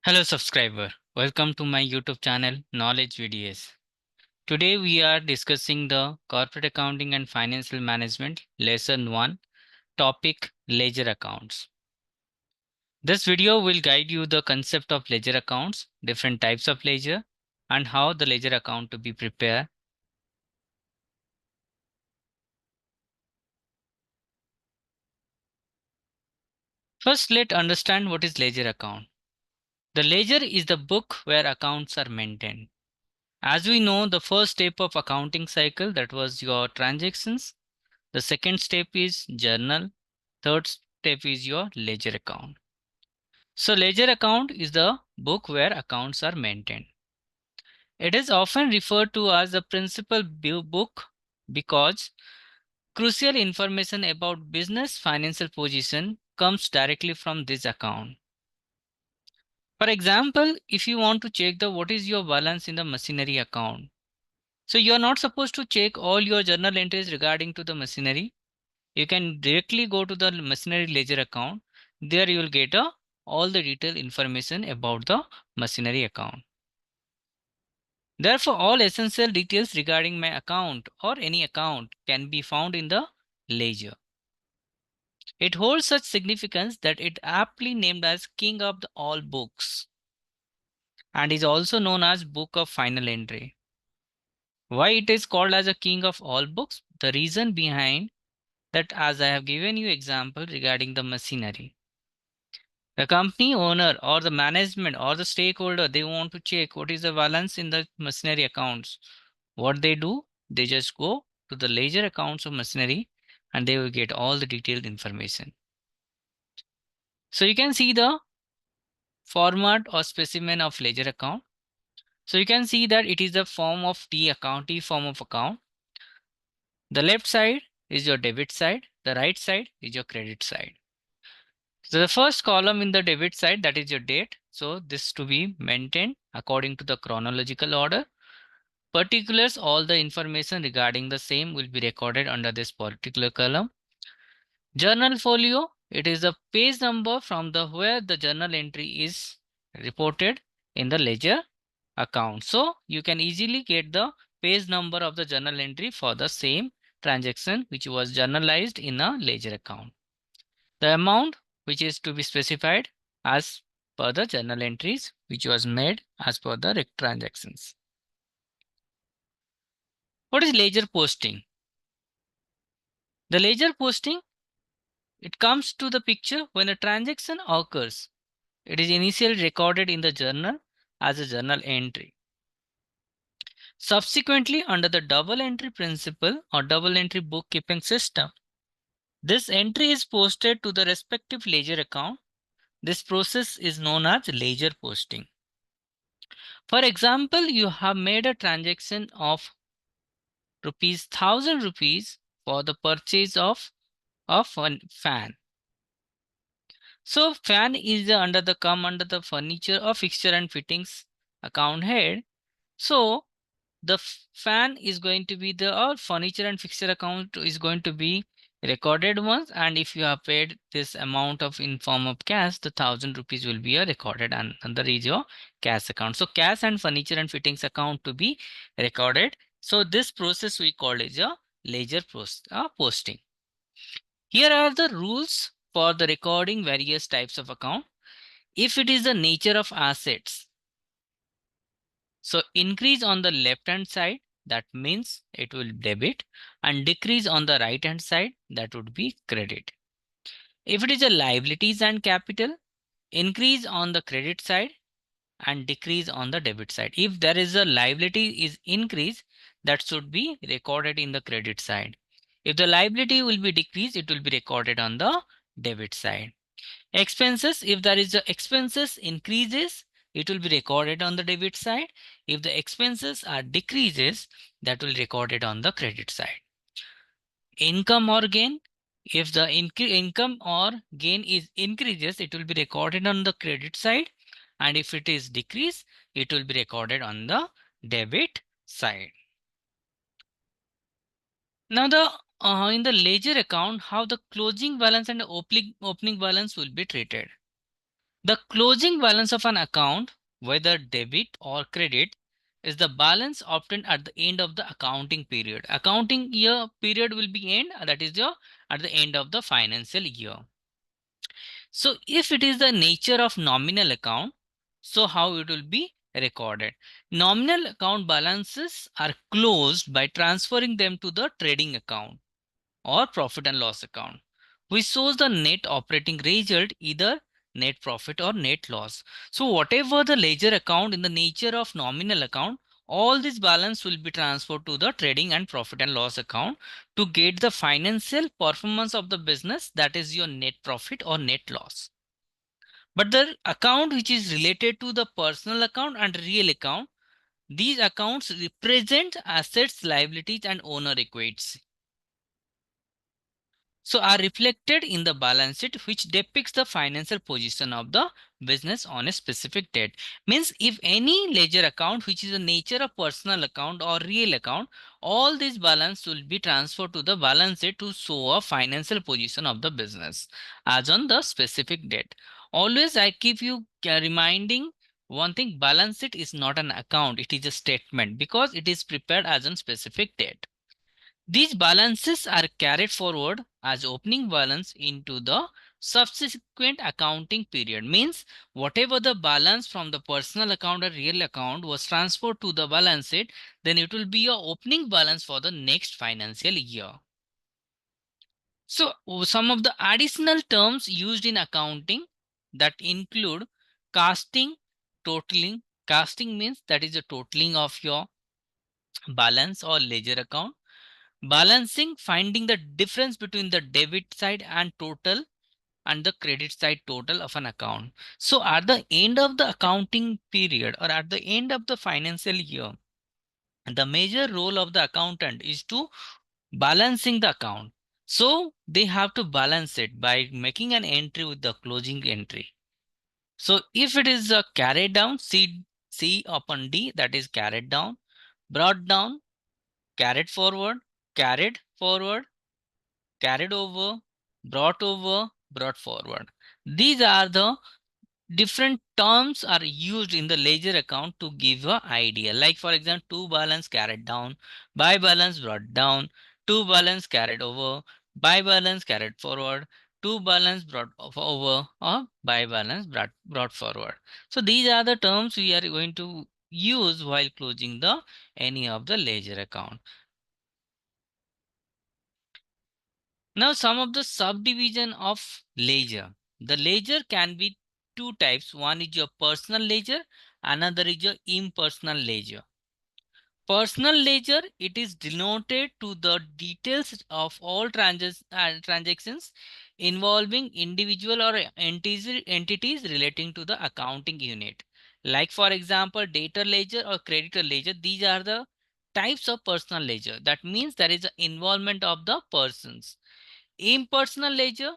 Hello subscriber, welcome to my YouTube channel Knowledge VDS. Today we are discussing the Corporate Accounting and Financial Management Lesson 1 topic Ledger Accounts. This video will guide you the concept of ledger accounts, different types of ledger and how the ledger account to be prepared. First let's understand what is ledger account. The ledger is the book where accounts are maintained. As we know, the first step of accounting cycle, that was your transactions. The second step is journal. Third step is your ledger account. So ledger account is the book where accounts are maintained. It is often referred to as the principal book because crucial information about business financial position comes directly from this account. For example, if you want to check the what is your balance in the machinery account, so you are not supposed to check all your journal entries regarding to the machinery. You can directly go to the machinery ledger account. There you will get all the detailed information about the machinery account. Therefore, all essential details regarding my account or any account can be found in the ledger. It holds such significance that it aptly named as King of the all books and is also known as Book of Final Entry. Why it is called as a King of all books? The reason behind that, as I have given you example regarding the machinery. The company owner or the management or the stakeholder, they want to check what is the balance in the machinery accounts. What they do, they just go to the ledger accounts of machinery and they will get all the detailed information. So you can see the format or specimen of ledger account. So you can see that it is the form of T account, T form of account. The left side is your debit side, the right side is your credit side. So the first column in the debit side, that is your date. So this to be maintained according to the chronological order. Particulars, all the information regarding the same will be recorded under this particular column. Journal folio, it is the page number from the where the journal entry is reported in the ledger account. So you can easily get the page number of the journal entry for the same transaction which was journalized in a ledger account. The amount which is to be specified as per the journal entries which was made as per the transactions. What is ledger posting? The ledger posting, it comes to the picture when a transaction occurs. It is initially recorded in the journal as a journal entry. Subsequently, under the double entry principle or double entry bookkeeping system, this entry is posted to the respective ledger account. This process is known as ledger posting. For example, you have made a transaction of ₹1,000 for the purchase of a fan. So fan is under the furniture or fixture and fittings account head. So the fan is going to be the furniture and fixture account is going to be recorded once, and if you have paid this amount of in form of cash, the ₹1,000 will be recorded and under is your cash account. So cash and furniture and fittings account to be recorded. So this process we call is a ledger posting. Here are the rules for the recording various types of account. If it is the nature of assets, so increase on the left hand side, that means it will debit, and decrease on the right hand side, that would be credit. If it is a liabilities and capital, increase on the credit side and decrease on the debit side. If there is a liability is increase, that should be recorded in the credit side. If the liability will be decreased, it will be recorded on the debit side. Expenses, if there is a expenses increases, it will be recorded on the debit side. If the expenses are decreases, that will recorded on the credit side. Income or gain, if the income or gain is increases, it will be recorded on the credit side, and if it is decrease, it will be recorded on the debit side. Now the in the ledger account, how the closing balance and opening balance will be treated. The closing balance of an account, whether debit or credit, is the balance obtained at the end of the accounting period. Accounting year period will be end, that is your at the end of the financial year. So if it is the nature of nominal account, so how it will be recorded? Nominal account balances are closed by transferring them to the trading account or profit and loss account, which shows the net operating result, either net profit or net loss. So whatever the ledger account in the nature of nominal account, all this balance will be transferred to the trading and profit and loss account to get the financial performance of the business, that is your net profit or net loss. But the account which is related to the personal account and real account, these accounts represent assets, liabilities, and owner equities, so are reflected in the balance sheet, which depicts the financial position of the business on a specific date. Means if any ledger account which is the nature of personal account or real account, all this balance will be transferred to the balance sheet to show a financial position of the business as on the specific date. Always I keep you reminding one thing: balance sheet is not an account, it is a statement, because it is prepared as on specific date. These balances are carried forward as opening balance into the subsequent accounting period. Means whatever the balance from the personal account or real account was transferred to the balance sheet, then it will be your opening balance for the next financial year. So some of the additional terms used in accounting that include casting, totaling. Casting means that is the totaling of your balance or ledger account. Balancing, finding the difference between the debit side and total and the credit side total of an account. So at the end of the accounting period or at the end of the financial year, the major role of the accountant is to balancing the account. So they have to balance it by making an entry with the closing entry. So if it is carried down, C upon D, that is carried down, brought down, carried forward, carried forward, carried over, brought forward. These are the different terms are used in the ledger account to give a idea. Like for example, to balance carried down, by balance brought down, to balance carried over, by balance carried forward, to balance brought over, or by balance brought forward. So these are the terms we are going to use while closing the any of the ledger account. Now, some of the subdivision of ledger. The ledger can be two types. One is your personal ledger, another is your impersonal ledger. Personal ledger, it is denoted to the details of all transactions involving individual or entities relating to the accounting unit. Like for example, debtor ledger or creditor ledger, these are the types of personal ledger. That means there is an involvement of the persons. Impersonal ledger,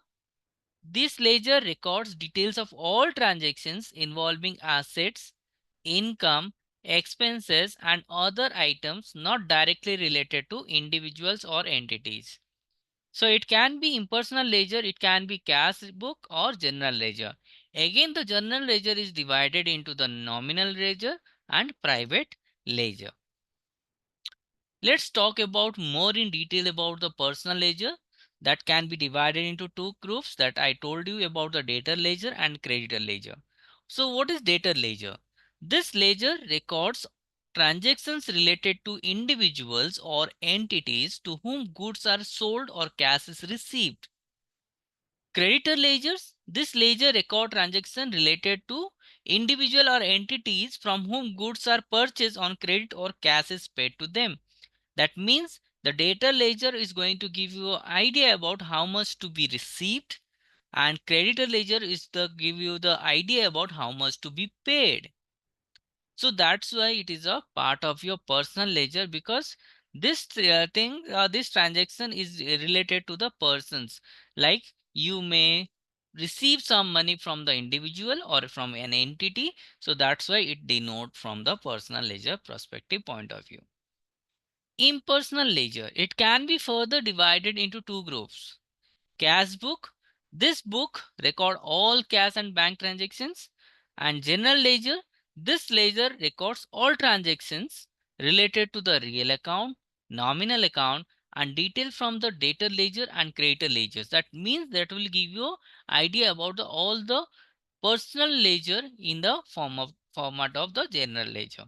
this ledger records details of all transactions involving assets, income, expenses, and other items not directly related to individuals or entities. So it can be impersonal ledger, it can be cash book or general ledger. Again, the general ledger is divided into the nominal ledger and private ledger. Let's talk about more in detail about the personal ledger that can be divided into two groups that I told you about, the debtor ledger and creditor ledger. So what is debtor ledger? This ledger records transactions related to individuals or entities to whom goods are sold or cash is received. Creditor ledgers, this ledger record transactions related to individual or entities from whom goods are purchased on credit or cash is paid to them. That means the debtor ledger is going to give you an idea about how much to be received, and creditor ledger is the give you the idea about how much to be paid. So that's why it is a part of your personal ledger, because this transaction is related to the persons. Like you may receive some money from the individual or from an entity. So that's why it denotes from the personal ledger perspective point of view. Impersonal ledger, it can be further divided into two groups. Cash book, This book record all cash and bank transactions, and general ledger, this ledger records all transactions related to the real account, nominal account, and detail from the debtor ledger and creditor ledgers. That means that will give you idea about all the personal ledger in the format of the general ledger.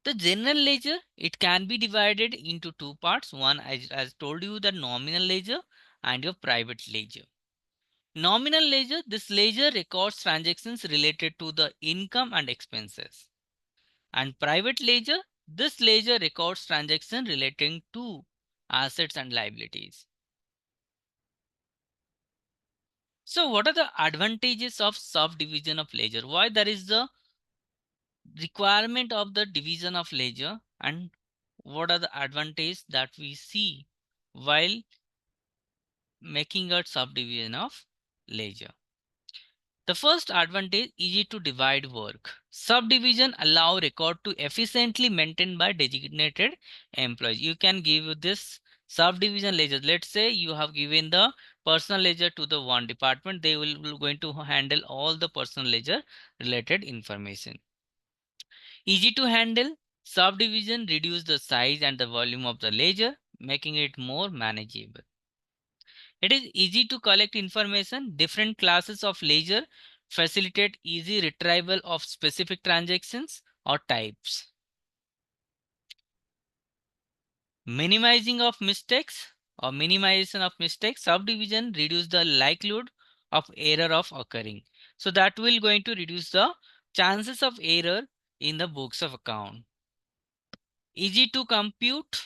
The general ledger, it can be divided into two parts. One, as told you, the nominal ledger and your private ledger. Nominal ledger, this ledger records transactions related to the income and expenses. And private ledger, this ledger records transactions relating to assets and liabilities. So what are the advantages of subdivision of ledger? Why there is the requirement of the division of ledger, and what are the advantages that we see while making a subdivision of ledger? The first advantage, easy to divide work. Subdivision allow record to efficiently maintained by designated employees. You can give this subdivision ledger. Let's say you have given the personal ledger to the one department. They will going to handle all the personal ledger related information. Easy to handle. Subdivision reduce the size and the volume of the ledger, making it more manageable. It is easy to collect information. Different classes of ledger facilitate easy retrieval of specific transactions or types. Minimizing of mistakes or minimization of mistakes. Subdivision reduce the likelihood of error of occurring. So that will going to reduce the chances of error in the books of account. Easy to compute.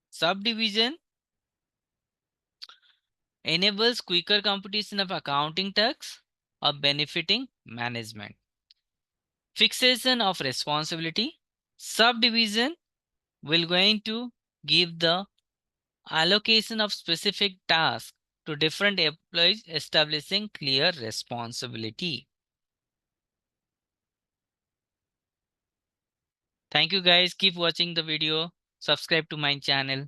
Subdivision enables quicker computation of accounting tasks or benefiting management. Fixation of responsibility. Subdivision will going to give the allocation of specific tasks to different employees, establishing clear responsibility. Thank you guys. Keep watching the video. Subscribe to my channel.